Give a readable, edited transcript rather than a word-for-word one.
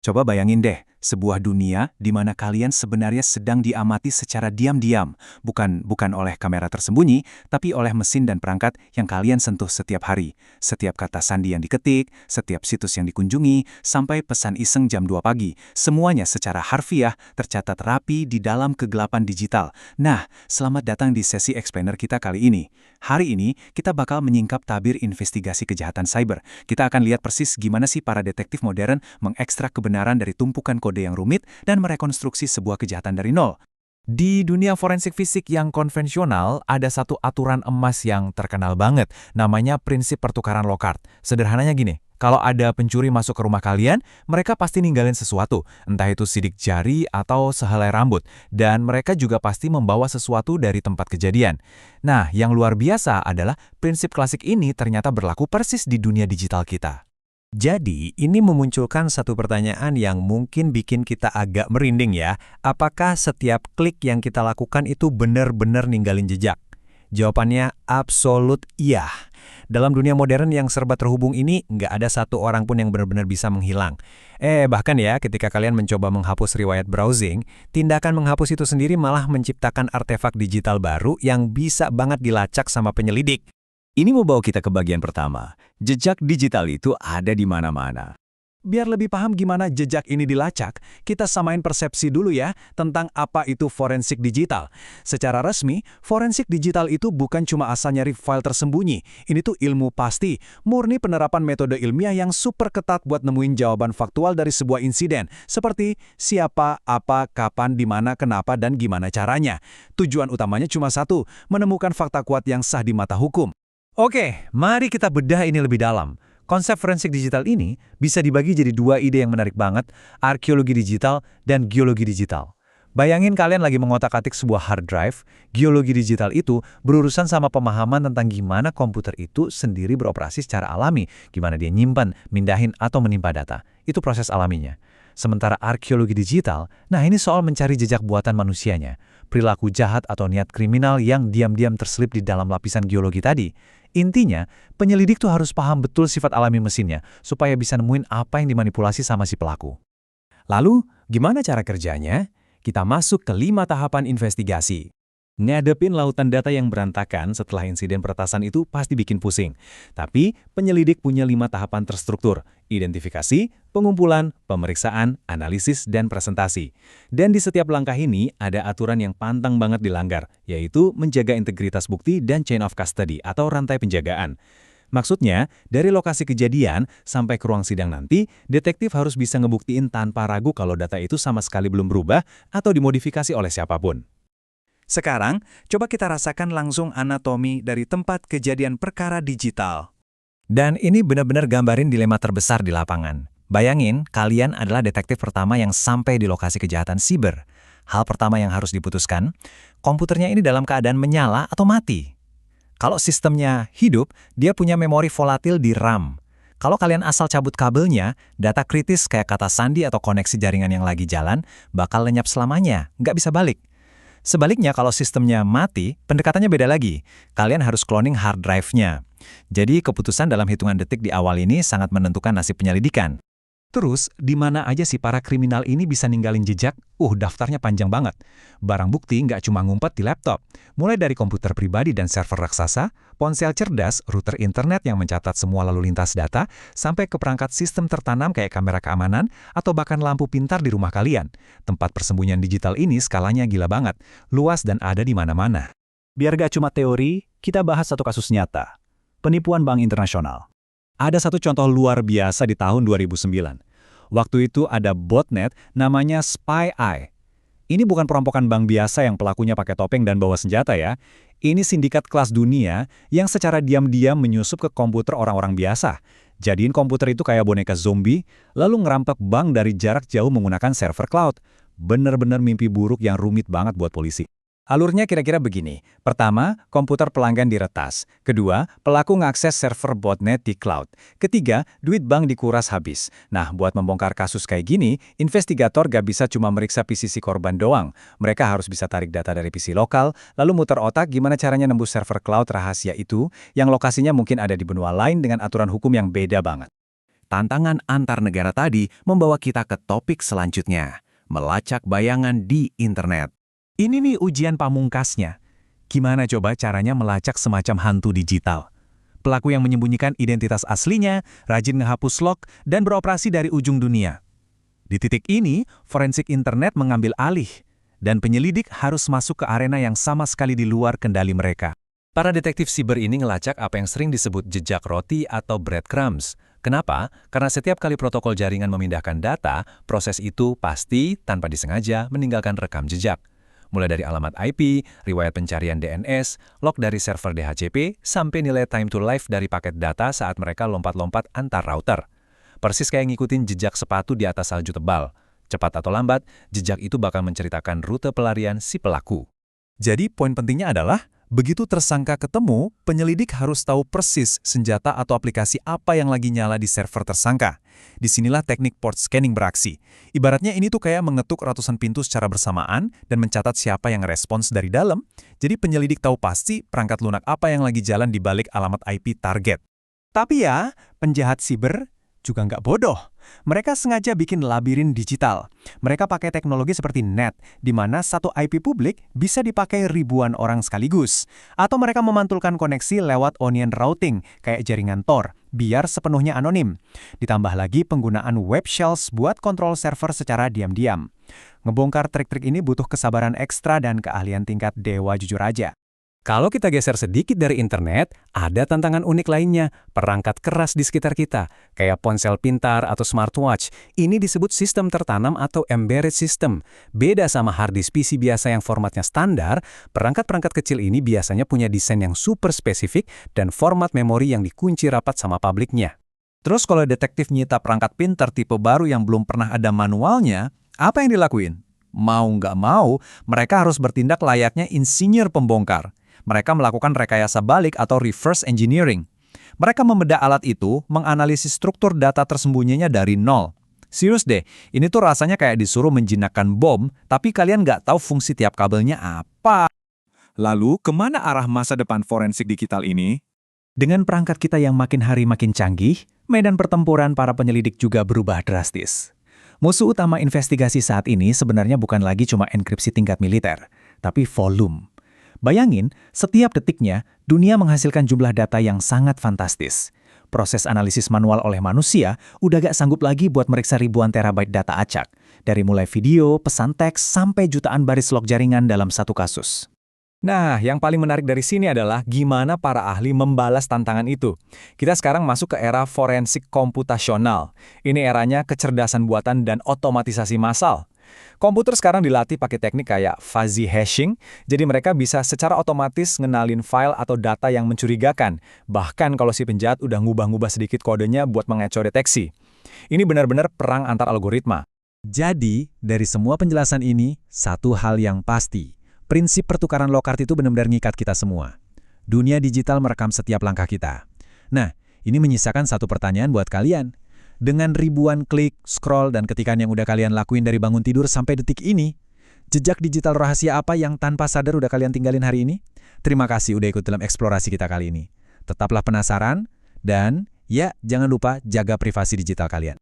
Coba bayangin deh, sebuah dunia di mana kalian sebenarnya sedang diamati secara diam-diam, bukan oleh kamera tersembunyi, tapi oleh mesin dan perangkat yang kalian sentuh setiap hari. Setiap kata sandi yang diketik, setiap situs yang dikunjungi, sampai pesan iseng jam 2 pagi, semuanya secara harfiah tercatat rapi di dalam kegelapan digital. Nah, selamat datang di sesi explainer kita kali ini. Hari ini, kita bakal menyingkap tabir investigasi kejahatan cyber. Kita akan lihat persis gimana sih para detektif modern mengekstrak kebenaran dari tumpukan kode yang rumit dan merekonstruksi sebuah kejahatan dari nol. Di dunia forensik fisik yang konvensional, ada satu aturan emas yang terkenal banget, namanya prinsip pertukaran Lockhart. Sederhananya gini, kalau ada pencuri masuk ke rumah kalian, mereka pasti ninggalin sesuatu, entah itu sidik jari atau sehelai rambut, dan mereka juga pasti membawa sesuatu dari tempat kejadian. Nah, yang luar biasa adalah prinsip klasik ini ternyata berlaku persis di dunia digital kita. Jadi, ini memunculkan satu pertanyaan yang mungkin bikin kita agak merinding ya. Apakah setiap klik yang kita lakukan itu benar-benar ninggalin jejak? Jawabannya absolut iya. Dalam dunia modern yang serba terhubung ini, nggak ada satu orang pun yang benar-benar bisa menghilang. Bahkan ya, ketika kalian mencoba menghapus riwayat browsing, tindakan menghapus itu sendiri malah menciptakan artefak digital baru yang bisa banget dilacak sama penyelidik. Ini membawa kita ke bagian pertama. Jejak digital itu ada di mana-mana. Biar lebih paham gimana jejak ini dilacak, kita samain persepsi dulu ya tentang apa itu forensik digital. Secara resmi, forensik digital itu bukan cuma asal nyari file tersembunyi. Ini tuh ilmu pasti, murni penerapan metode ilmiah yang super ketat buat nemuin jawaban faktual dari sebuah insiden, seperti siapa, apa, kapan, di mana, kenapa, dan gimana caranya. Tujuan utamanya cuma satu, menemukan fakta kuat yang sah di mata hukum. Oke, mari kita bedah ini lebih dalam. Konsep forensik digital ini bisa dibagi jadi dua ide yang menarik banget, arkeologi digital dan geologi digital. Bayangin kalian lagi mengotak-atik sebuah hard drive, geologi digital itu berurusan sama pemahaman tentang gimana komputer itu sendiri beroperasi secara alami, gimana dia nyimpan, mindahin, atau menimpa data. Itu proses alaminya. Sementara arkeologi digital, nah ini soal mencari jejak buatan manusianya, perilaku jahat atau niat kriminal yang diam-diam terselip di dalam lapisan geologi tadi. Intinya, penyelidik tuh harus paham betul sifat alami mesinnya, supaya bisa nemuin apa yang dimanipulasi sama si pelaku. Lalu, gimana cara kerjanya? Kita masuk ke 5 tahapan investigasi. Ngadepin lautan data yang berantakan setelah insiden peretasan itu pasti bikin pusing. Tapi, penyelidik punya 5 tahapan terstruktur: identifikasi, pengumpulan, pemeriksaan, analisis, dan presentasi. Dan di setiap langkah ini ada aturan yang pantang banget dilanggar, yaitu menjaga integritas bukti dan chain of custody atau rantai penjagaan. Maksudnya, dari lokasi kejadian sampai ke ruang sidang nanti, detektif harus bisa ngebuktiin tanpa ragu kalau data itu sama sekali belum berubah atau dimodifikasi oleh siapapun. Sekarang, coba kita rasakan langsung anatomi dari tempat kejadian perkara digital. Dan ini benar-benar gambarin dilema terbesar di lapangan. Bayangin, kalian adalah detektif pertama yang sampai di lokasi kejahatan siber. Hal pertama yang harus diputuskan, komputernya ini dalam keadaan menyala atau mati. Kalau sistemnya hidup, dia punya memori volatil di RAM. Kalau kalian asal cabut kabelnya, data kritis kayak kata sandi atau koneksi jaringan yang lagi jalan bakal lenyap selamanya, nggak bisa balik. Sebaliknya, kalau sistemnya mati, pendekatannya beda lagi. Kalian harus cloning hard drive-nya. Jadi, keputusan dalam hitungan detik di awal ini sangat menentukan nasib penyelidikan. Terus, di mana aja sih para kriminal ini bisa ninggalin jejak? Daftarnya panjang banget. Barang bukti nggak cuma ngumpet di laptop. Mulai dari komputer pribadi dan server raksasa, ponsel cerdas, router internet yang mencatat semua lalu lintas data, sampai ke perangkat sistem tertanam kayak kamera keamanan, atau bahkan lampu pintar di rumah kalian. Tempat persembunyian digital ini skalanya gila banget, luas dan ada di mana-mana. Biar gak cuma teori, kita bahas satu kasus nyata. Penipuan bank internasional. Ada satu contoh luar biasa di tahun 2009. Waktu itu ada botnet namanya SpyEye. Ini bukan perampokan bank biasa yang pelakunya pakai topeng dan bawa senjata ya. Ini sindikat kelas dunia yang secara diam-diam menyusup ke komputer orang-orang biasa. Jadiin komputer itu kayak boneka zombie, lalu ngerampok bank dari jarak jauh menggunakan server cloud. Bener-bener mimpi buruk yang rumit banget buat polisi. Alurnya kira-kira begini. Pertama, komputer pelanggan diretas. Kedua, pelaku ngakses server botnet di cloud. Ketiga, duit bank dikuras habis. Nah, buat membongkar kasus kayak gini, investigator gak bisa cuma meriksa PC si korban doang. Mereka harus bisa tarik data dari PC lokal, lalu muter otak gimana caranya nembus server cloud rahasia itu, yang lokasinya mungkin ada di benua lain dengan aturan hukum yang beda banget. tantangan antar negara tadi membawa kita ke topik selanjutnya, melacak bayangan di internet. Ini nih ujian pamungkasnya. Gimana coba caranya melacak semacam hantu digital? Pelaku yang menyembunyikan identitas aslinya, rajin ngehapus log, dan beroperasi dari ujung dunia. Di titik ini, forensik internet mengambil alih, dan penyelidik harus masuk ke arena yang sama sekali di luar kendali mereka. Para detektif siber ini ngelacak apa yang sering disebut jejak roti atau breadcrumbs. Kenapa? Karena setiap kali protokol jaringan memindahkan data, proses itu pasti tanpa disengaja meninggalkan rekam jejak. Mulai dari alamat IP, riwayat pencarian DNS, log dari server DHCP, sampai nilai time to life dari paket data saat mereka lompat-lompat antar router. Persis kayak ngikutin jejak sepatu di atas salju tebal. Cepat atau lambat, jejak itu bakal menceritakan rute pelarian si pelaku. Jadi poin pentingnya adalah, begitu tersangka ketemu, penyelidik harus tahu persis senjata atau aplikasi apa yang lagi nyala di server tersangka. Disinilah teknik port scanning beraksi. Ibaratnya ini tuh kayak mengetuk ratusan pintu secara bersamaan dan mencatat siapa yang respons dari dalam. Jadi penyelidik tahu pasti perangkat lunak apa yang lagi jalan di balik alamat IP target. Tapi ya, penjahat siber juga nggak bodoh. Mereka sengaja bikin labirin digital. Mereka pakai teknologi seperti net, di mana satu IP publik bisa dipakai ribuan orang sekaligus. Atau mereka memantulkan koneksi lewat onion routing, kayak jaringan Tor, biar sepenuhnya anonim. Ditambah lagi penggunaan web shells buat kontrol server secara diam-diam. Ngebongkar trik-trik ini butuh kesabaran ekstra dan keahlian tingkat dewa jujur aja. Kalau kita geser sedikit dari internet, ada tantangan unik lainnya, perangkat keras di sekitar kita, kayak ponsel pintar atau smartwatch. Ini disebut sistem tertanam atau embedded system. Beda sama hard disk PC biasa yang formatnya standar, perangkat-perangkat kecil ini biasanya punya desain yang super spesifik dan format memori yang dikunci rapat sama pabriknya. Terus kalau detektif nyita perangkat pintar tipe baru yang belum pernah ada manualnya, apa yang dilakuin? Mau nggak mau, mereka harus bertindak layaknya insinyur pembongkar. Mereka melakukan rekayasa balik atau reverse engineering. Mereka membedah alat itu, menganalisis struktur data tersembunyinya dari nol. Serius deh, ini tuh rasanya kayak disuruh menjinakkan bom, tapi kalian nggak tahu fungsi tiap kabelnya apa. Lalu, kemana arah masa depan forensik digital ini? Dengan perangkat kita yang makin hari makin canggih, medan pertempuran para penyelidik juga berubah drastis. Musuh utama investigasi saat ini sebenarnya bukan lagi cuma enkripsi tingkat militer, tapi volume. Bayangin, setiap detiknya, dunia menghasilkan jumlah data yang sangat fantastis. Proses analisis manual oleh manusia udah gak sanggup lagi buat meriksa ribuan terabyte data acak, dari mulai video, pesan teks, sampai jutaan baris log jaringan dalam satu kasus. Nah, yang paling menarik dari sini adalah gimana para ahli membalas tantangan itu. Kita sekarang masuk ke era forensik komputasional. Ini eranya kecerdasan buatan dan otomatisasi massal. Komputer sekarang dilatih pakai teknik kayak fuzzy hashing, jadi mereka bisa secara otomatis ngenalin file atau data yang mencurigakan, bahkan kalau si penjahat udah ngubah-ngubah sedikit kodenya buat mengecoh deteksi. Ini benar-benar perang antar algoritma. Jadi, dari semua penjelasan ini, satu hal yang pasti. Prinsip pertukaran lokart itu benar-benar ngikat kita semua. Dunia digital merekam setiap langkah kita. Nah, ini menyisakan satu pertanyaan buat kalian. Dengan ribuan klik, scroll, dan ketikan yang udah kalian lakuin dari bangun tidur sampai detik ini, jejak digital rahasia apa yang tanpa sadar udah kalian tinggalin hari ini? Terima kasih udah ikut dalam eksplorasi kita kali ini. Tetaplah penasaran, dan ya jangan lupa jaga privasi digital kalian.